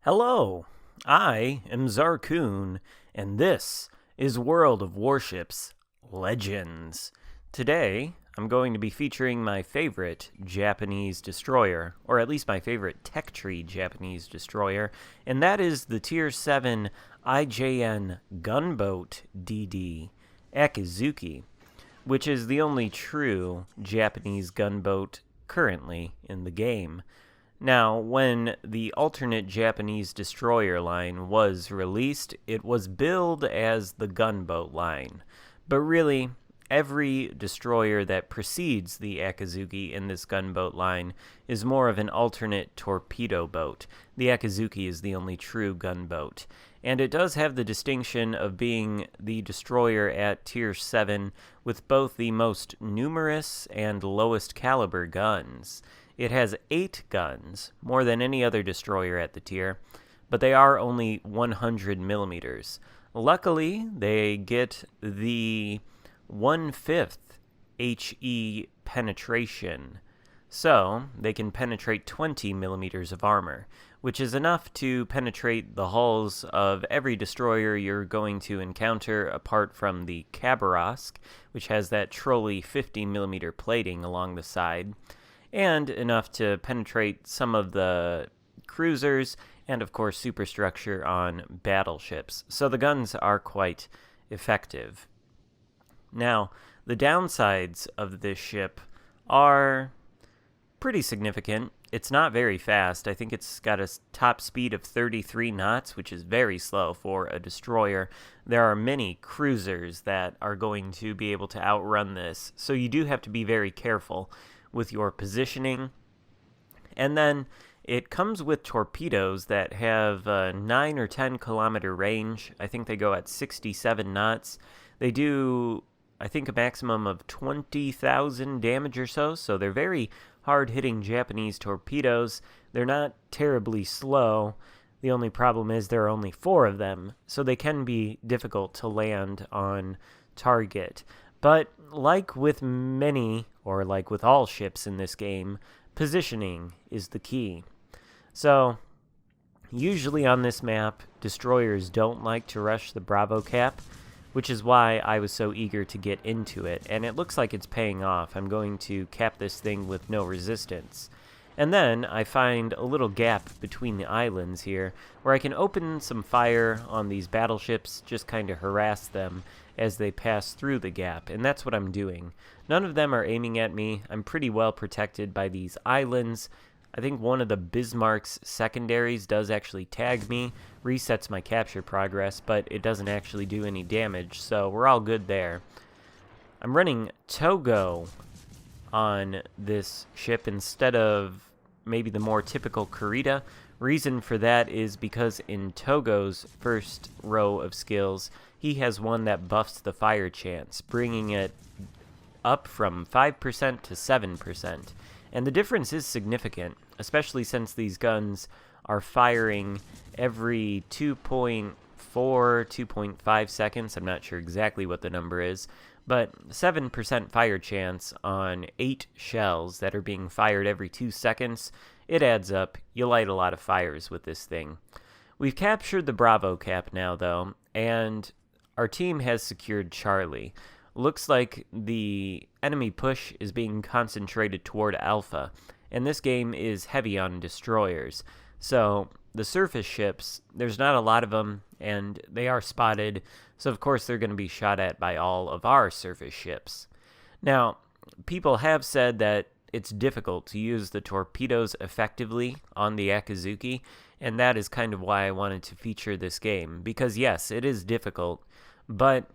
Hello, I am Xarkun, and this is World of Warships Legends. Today, I'm going to be featuring my favorite Japanese destroyer, or at least my favorite tech tree Japanese destroyer, and that is the Tier 7 IJN Gunboat DD Akizuki, which is the only true Japanese gunboat currently in the game. Now, when the alternate Japanese destroyer line was released, it was billed as the gunboat line. But really, every destroyer that precedes the Akizuki in this gunboat line is more of an alternate torpedo boat. The Akizuki is the only true gunboat. And it does have the distinction of being the destroyer at Tier 7 with both the most numerous and lowest caliber guns. It has 8 guns, more than any other destroyer at the tier, but they are only 100 millimeters. Luckily, they get the 1/5 HE penetration, so they can penetrate 20 millimeters of armor, which is enough to penetrate the hulls of every destroyer you're going to encounter apart from the Khabarovsk, which has that trolley 50 millimeter plating along the side, and enough to penetrate some of the cruisers and, of course, superstructure on battleships. So the guns are quite effective. Now, the downsides of this ship are pretty significant. It's not very fast. I think it's got a top speed of 33 knots, which is very slow for a destroyer. There are many cruisers that are going to be able to outrun this, so you do have to be very careful with your positioning. And then it comes with torpedoes that have a 9 or 10 kilometer range. I think they go at 67 knots. They do, I think, a maximum of 20,000 damage or so they're very hard-hitting Japanese torpedoes. They're not terribly slow. The only problem is there are only 4 of them, so they can be difficult to land on target. But like with many, or like with all ships in this game, positioning is the key. So, usually on this map, destroyers don't like to rush the Bravo cap, which is why I was so eager to get into it, and it looks like it's paying off. I'm going to cap this thing with no resistance. And then I find a little gap between the islands here, where I can open some fire on these battleships, just kind of harass them as they pass through the gap, and that's what I'm doing. None of them are aiming at me. I'm pretty well protected by these islands. I think one of the Bismarck's secondaries does actually tag me, resets my capture progress, but it doesn't actually do any damage, so we're all good there. I'm running Togo on this ship instead of maybe the more typical Kurita. Reason for that is because in Togo's first row of skills, he has one that buffs the fire chance, bringing it up from 5% to 7%. And the difference is significant, especially since these guns are firing every 2.4, 2.5 seconds. I'm not sure exactly what the number is, but 7% fire chance on 8 shells that are being fired every 2 seconds, it adds up. You light a lot of fires with this thing. We've captured the Bravo cap now, though, and our team has secured Charlie. Looks like the enemy push is being concentrated toward Alpha, and this game is heavy on destroyers. So the surface ships, there's not a lot of them, and they are spotted, so of course they're going to be shot at by all of our surface ships. Now, people have said that it's difficult to use the torpedoes effectively on the Akizuki, and that is kind of why I wanted to feature this game, because yes, it is difficult, but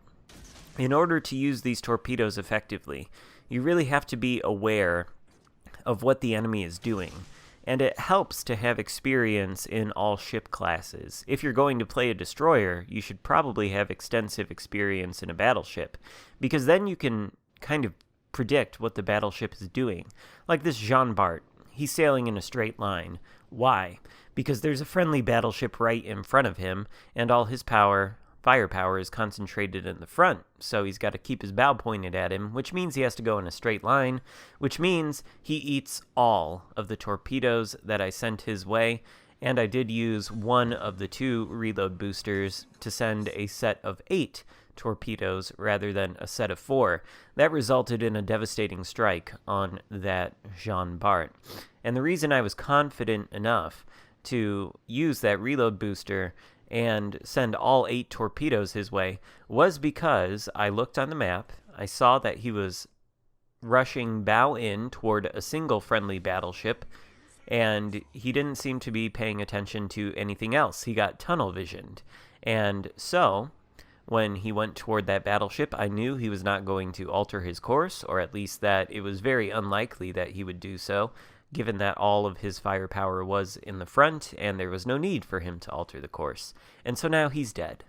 in order to use these torpedoes effectively, you really have to be aware of what the enemy is doing, and it helps to have experience in all ship classes. If you're going to play a destroyer, you should probably have extensive experience in a battleship, because then you can kind of predict what the battleship is doing. Like this Jean Bart, he's sailing in a straight line. Why? Because there's a friendly battleship right in front of him, and all his firepower is concentrated in the front, so he's got to keep his bow pointed at him, which means he has to go in a straight line, which means he eats all of the torpedoes that I sent his way, and I did use one of the 2 reload boosters to send a set of 8 torpedoes rather than a set of 4. That resulted in a devastating strike on that Jean Bart. And the reason I was confident enough to use that reload booster and send all 8 torpedoes his way was because I looked on the map, I saw that he was rushing bow in toward a single friendly battleship, and he didn't seem to be paying attention to anything else. He got tunnel visioned. And so, when he went toward that battleship, I knew he was not going to alter his course, or at least that it was very unlikely that he would do so, given that all of his firepower was in the front, and there was no need for him to alter the course. And so now he's dead.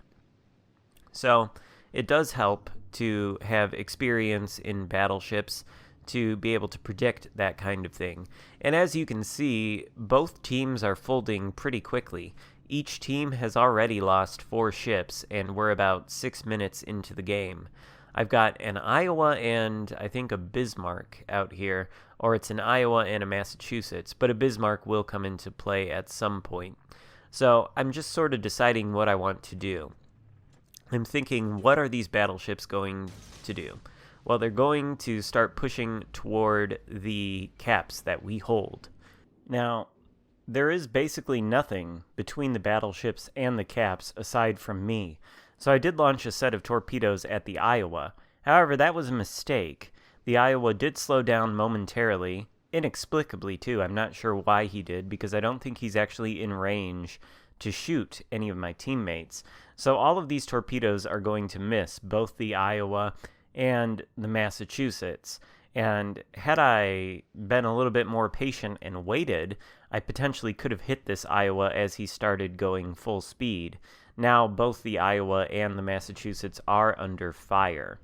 So, it does help to have experience in battleships to be able to predict that kind of thing. And as you can see, both teams are folding pretty quickly. Each team has already lost 4 ships, and we're about 6 minutes into the game. I've got an Iowa and I think a Bismarck out here, or it's an Iowa and a Massachusetts, but a Bismarck will come into play at some point. So I'm just sort of deciding what I want to do. I'm thinking, what are these battleships going to do? Well, they're going to start pushing toward the caps that we hold. Now, there is basically nothing between the battleships and the caps aside from me. So I did launch a set of torpedoes at the Iowa. However, that was a mistake. The Iowa did slow down momentarily, inexplicably too. I'm not sure why he did, because I don't think he's actually in range to shoot any of my teammates. So all of these torpedoes are going to miss both the Iowa and the Massachusetts. And had I been a little bit more patient and waited, I potentially could have hit this Iowa as he started going full speed. Now both the Iowa and the Massachusetts are under fire.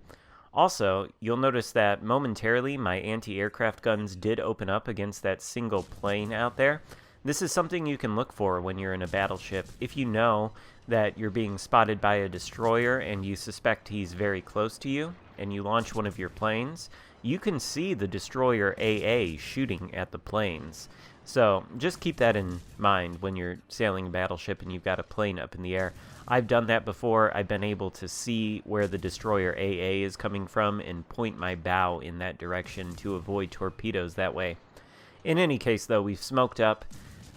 Also, you'll notice that momentarily my anti-aircraft guns did open up against that single plane out there. This is something you can look for when you're in a battleship. If you know that you're being spotted by a destroyer and you suspect he's very close to you, and you launch one of your planes, you can see the destroyer AA shooting at the planes. So just keep that in mind when you're sailing a battleship and you've got a plane up in the air. I've done that before. I've been able to see where the destroyer AA is coming from and point my bow in that direction to avoid torpedoes that way. In any case, though, we've smoked up.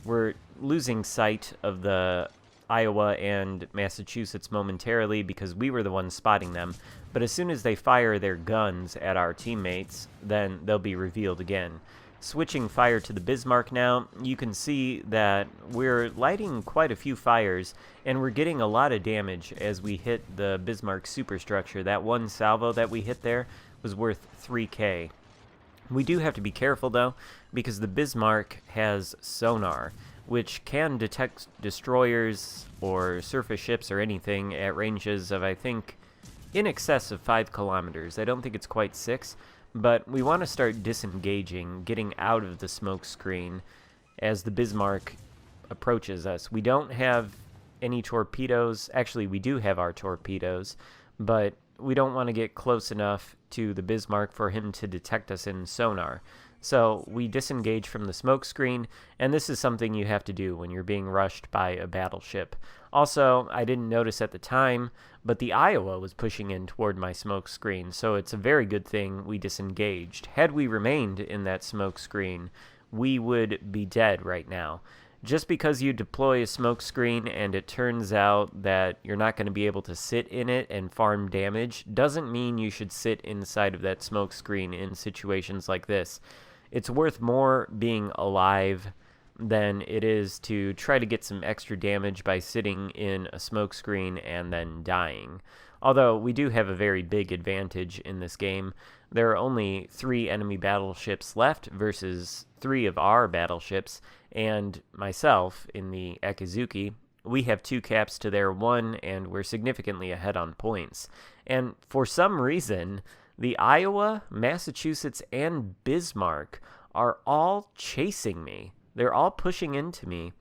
We're losing sight of the Iowa and Massachusetts momentarily because we were the ones spotting them. But as soon as they fire their guns at our teammates, then they'll be revealed again. Switching fire to the Bismarck now, you can see that we're lighting quite a few fires, and we're getting a lot of damage as we hit the Bismarck superstructure. That one salvo that we hit there was worth 3K. We do have to be careful, though, because the Bismarck has sonar, which can detect destroyers or surface ships or anything at ranges of, I think, in excess of 5 kilometers. I don't think it's quite 6. But we want to start disengaging, getting out of the smoke screen as the Bismarck approaches us. We don't have any torpedoes. Actually, we do have our torpedoes, but we don't want to get close enough to the Bismarck for him to detect us in sonar. So we disengage from the smoke screen, and this is something you have to do when you're being rushed by a battleship. Also, I didn't notice at the time, but the Iowa was pushing in toward my smoke screen, so it's a very good thing we disengaged. Had we remained in that smoke screen, we would be dead right now. Just because you deploy a smoke screen and it turns out that you're not going to be able to sit in it and farm damage doesn't mean you should sit inside of that smoke screen in situations like this. It's worth more being alive than it is to try to get some extra damage by sitting in a smoke screen and then dying. Although we do have a very big advantage in this game. There are only 3 enemy battleships left versus 3 of our battleships, and myself in the Akizuki. We have 2 caps to their 1, and we're significantly ahead on points. And for some reason, the Iowa, Massachusetts, and Bismarck are all chasing me. They're all pushing into me,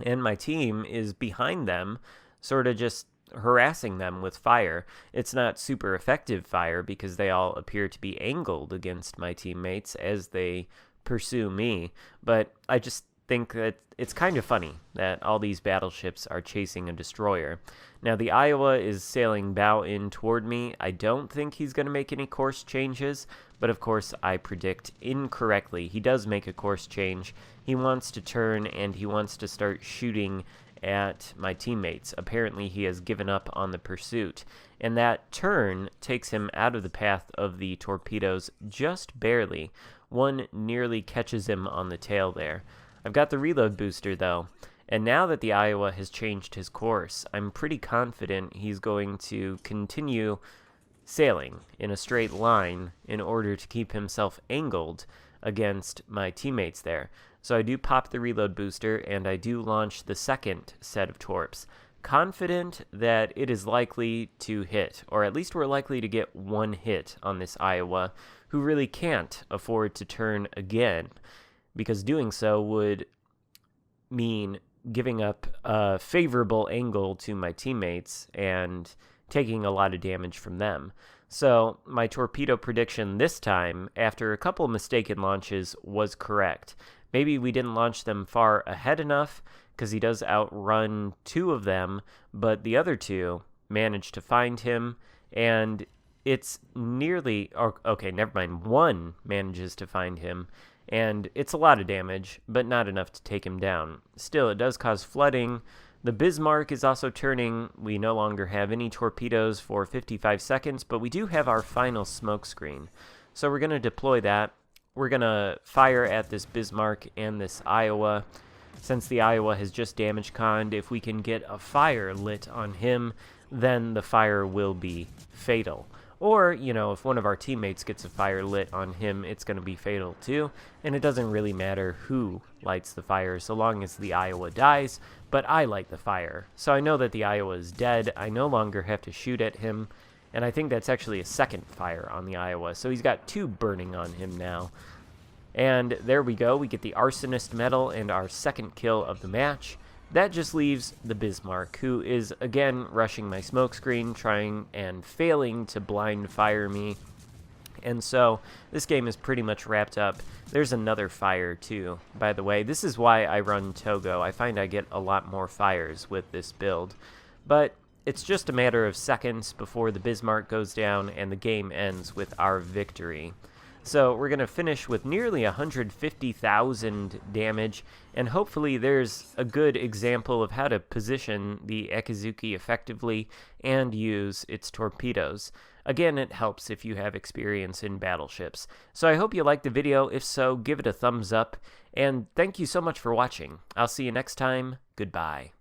and my team is behind them, sort of just harassing them with fire. It's not super effective fire because they all appear to be angled against my teammates as they pursue me, but I just think that it's kind of funny that all these battleships are chasing a destroyer. Now, the Iowa is sailing bow in toward me. I don't think he's going to make any course changes, but of course I predict incorrectly. He does make a course change. He wants to turn, and he wants to start shooting at my teammates. Apparently, he has given up on the pursuit, and that turn takes him out of the path of the torpedoes just barely. One nearly catches him on the tail there. I've got the reload booster, though, and now that the Iowa has changed his course, I'm pretty confident he's going to continue sailing in a straight line in order to keep himself angled against my teammates there. So I do pop the reload booster, and I do launch the second set of torps, confident that it is likely to hit, or at least we're likely to get one hit on this Iowa, who really can't afford to turn again, because doing so would mean giving up a favorable angle to my teammates and taking a lot of damage from them. So my torpedo prediction this time, after a couple mistaken launches, was correct. Maybe we didn't launch them far ahead enough, because he does outrun two of them, but the other two managed to find him, and it's nearly... okay, never mind. One manages to find him, and it's a lot of damage, but not enough to take him down. Still, it does cause flooding. The Bismarck is also turning. We no longer have any torpedoes for 55 seconds, but we do have our final smoke screen. So we're going to deploy that. We're going to fire at this Bismarck and this Iowa. Since the Iowa has just damage conned, if we can get a fire lit on him, then the fire will be fatal. Or, you know, if one of our teammates gets a fire lit on him, it's going to be fatal too. And it doesn't really matter who lights the fire so long as the Iowa dies, but I light the fire. So I know that the Iowa is dead. I no longer have to shoot at him. And I think that's actually a second fire on the Iowa. So he's got two burning on him now. And there we go. We get the Arsonist medal and our second kill of the match. That just leaves the Bismarck, who is again rushing my smokescreen, trying and failing to blind fire me. And so this game is pretty much wrapped up. There's another fire too, by the way. This is why I run Togo. I find I get a lot more fires with this build. But it's just a matter of seconds before the Bismarck goes down and the game ends with our victory. So we're going to finish with nearly 150,000 damage, and hopefully there's a good example of how to position the Akizuki effectively and use its torpedoes. Again, it helps if you have experience in battleships. So I hope you liked the video. If so, give it a thumbs up, and thank you so much for watching. I'll see you next time. Goodbye.